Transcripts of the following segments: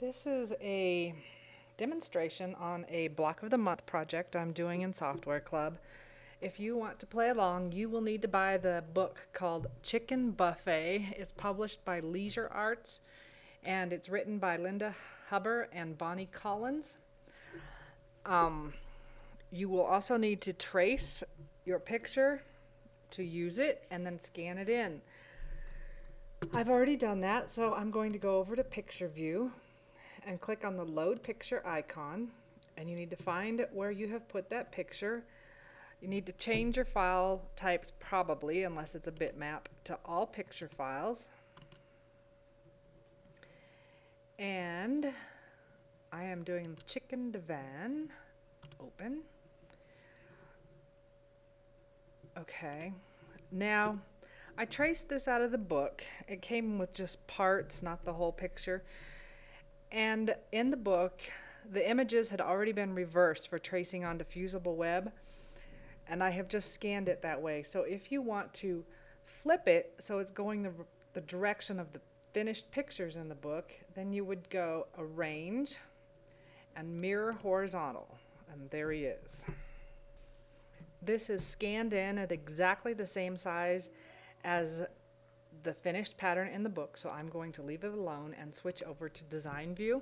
This is a demonstration on a Block of the Month project I'm doing in Software Club. If you want to play along, you will need to buy the book called Chicken Buffet. It's published by Leisure Arts, and it's written by Linda Huber and Bonnie Collins. You will also need to trace your picture to use it and then scan it in. I've already done that, so I'm going to go over to Picture View and click on the Load Picture icon, and you need to find where you have put that picture. You need to change your file types, probably, unless it's a bitmap, to all picture files. And I am doing Chicken Divan. Open. Okay. Now, I traced this out of the book. It came with just parts, not the whole picture. And in the book, the images had already been reversed for tracing on diffusible web, and I have just scanned it that way. So if you want to flip it so it's going the direction of the finished pictures in the book, then you would go Arrange and Mirror Horizontal, and there he is. This is scanned in at exactly the same size as the finished pattern in the book, so I'm going to leave it alone and switch over to Design View,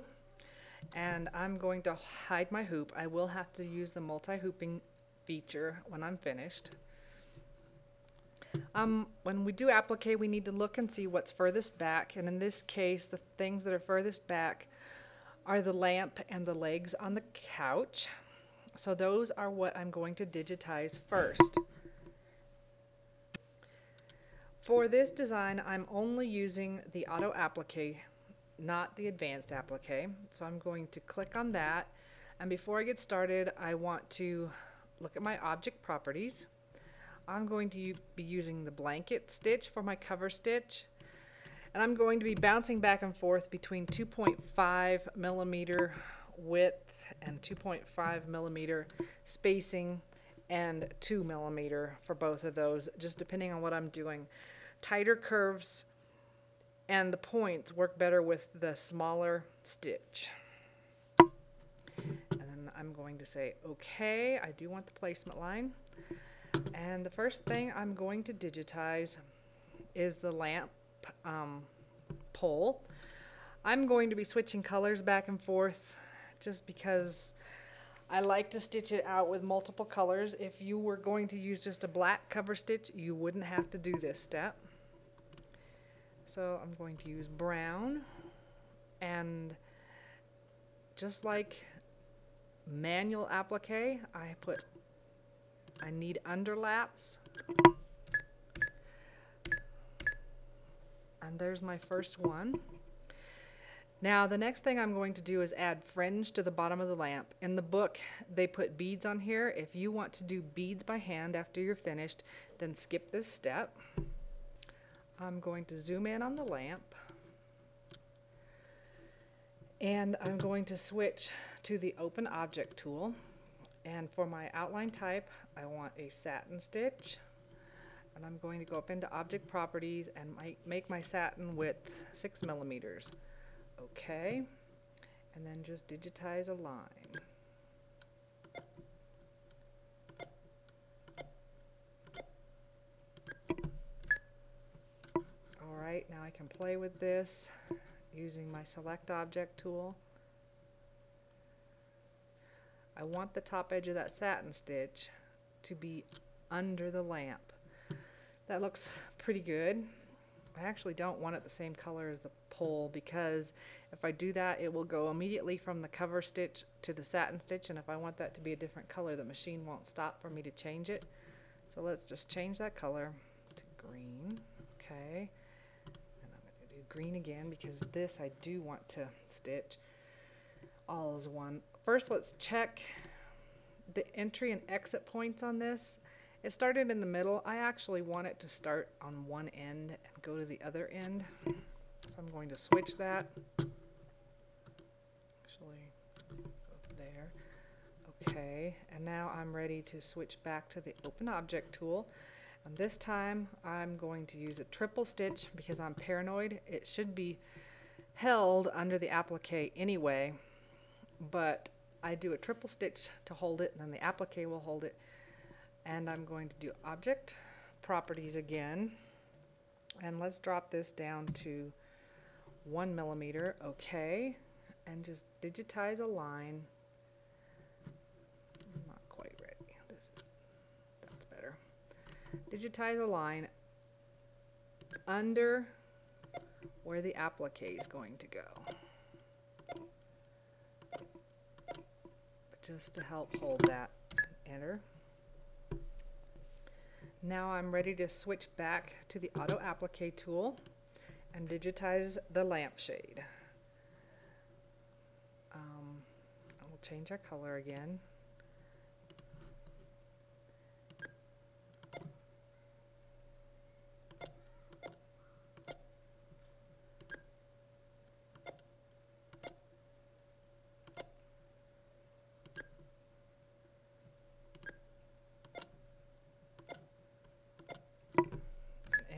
and I'm going to hide my hoop. I will have to use the multi-hooping feature when I'm finished. When we do applique, we need to look and see what's furthest back, and in this case the things that are furthest back are the lamp and the legs on the couch, so those are what I'm going to digitize first. For this design, I'm only using the auto applique, not the advanced applique. So I'm going to click on that. And before I get started, I want to look at my object properties. I'm going to be using the blanket stitch for my cover stitch. And I'm going to be bouncing back and forth between 2.5 millimeter width and 2.5 millimeter spacing and 2 millimeter for both of those, just depending on what I'm doing. Tighter curves and the points work better with the smaller stitch. And then I'm going to say okay. I do want the placement line, and the first thing I'm going to digitize is the lamp pole. I'm going to be switching colors back and forth just because I like to stitch it out with multiple colors. If you were going to use just a black cover stitch, you wouldn't have to do this step. So I'm going to use brown, and just like manual applique, I need underlaps, and there's my first one. Now the next thing I'm going to do is add fringe to the bottom of the lamp. In the book they put beads on here. If you want to do beads by hand after you're finished, then skip this step. I'm going to zoom in on the lamp, and I'm going to switch to the Open Object tool, and for my outline type I want a satin stitch, and I'm going to go up into Object Properties and make my satin width 6 millimeters. Okay, and then just digitize a line. Alright, now I can play with this using my Select Object tool. I want the top edge of that satin stitch to be under the lamp. That looks pretty good. I actually don't want it the same color as the pole, because if I do that, it will go immediately from the cover stitch to the satin stitch, and if I want that to be a different color, the machine won't stop for me to change it. So let's just change that color to green. Okay, and I'm going to do green again because this I do want to stitch all as one. First, let's check the entry and exit points on this. It started in the middle. I actually want it to start on one end and go to the other end. So I'm going to switch that. Actually, go there. Okay, and now I'm ready to switch back to the Open Object tool. And this time I'm going to use a triple stitch because I'm paranoid. It should be held under the applique anyway, but I do a triple stitch to hold it, and then the applique will hold it. And I'm going to do object properties again, and let's drop this down to 1 millimeter. Okay, and just digitize a line. I'm not quite ready. That's better. Digitize a line under where the applique is going to go, just to help hold that. Enter. Now I'm ready to switch back to the auto applique tool and digitize the lampshade. I will change our color again.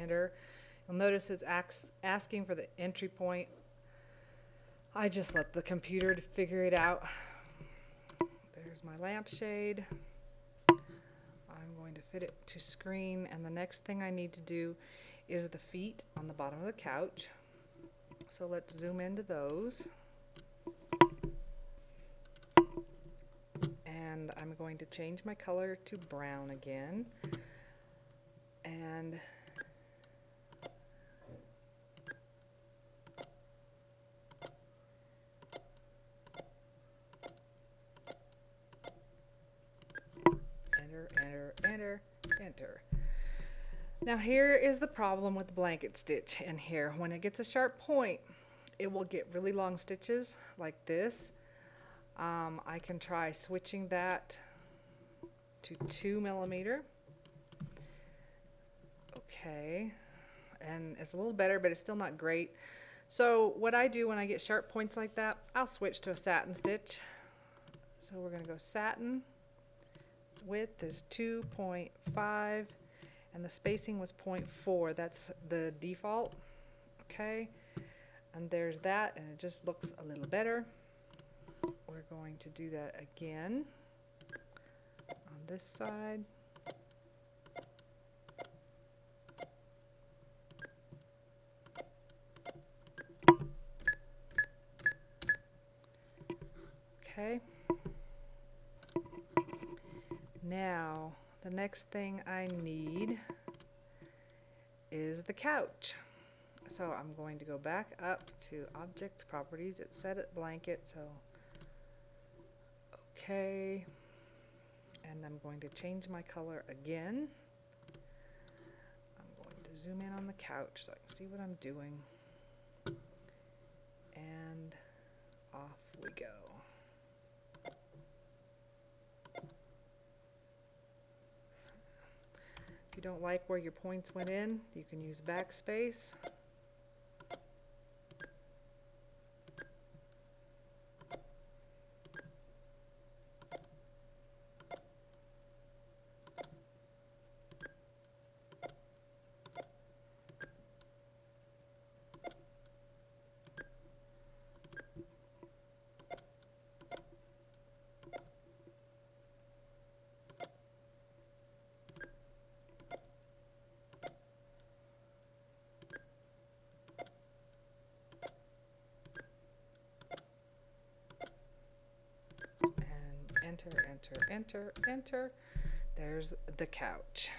Enter. You'll notice it's asking for the entry point. I just let the computer figure it out. There's my lampshade. I'm going to fit it to screen, and the next thing I need to do is the feet on the bottom of the couch. So let's zoom into those. And I'm going to change my color to brown again. And enter. Now here is the problem with the blanket stitch in here. When it gets a sharp point, it will get really long stitches like this. I can try switching that to 2 millimeter. Okay, and it's a little better, but it's still not great. So what I do when I get sharp points like that, I'll switch to a satin stitch. So we're going to go satin. Width is 2.5 and the spacing was 0.4. That's the default. Okay, and there's that, and it just looks a little better. We're going to do that again on this side. Okay. Now, the next thing I need is the couch. So I'm going to go back up to Object Properties. It's set at Blanket, so okay. And I'm going to change my color again. I'm going to zoom in on the couch so I can see what I'm doing. And off we go. If you don't like where your points went in, you can use backspace. Enter. There's the couch.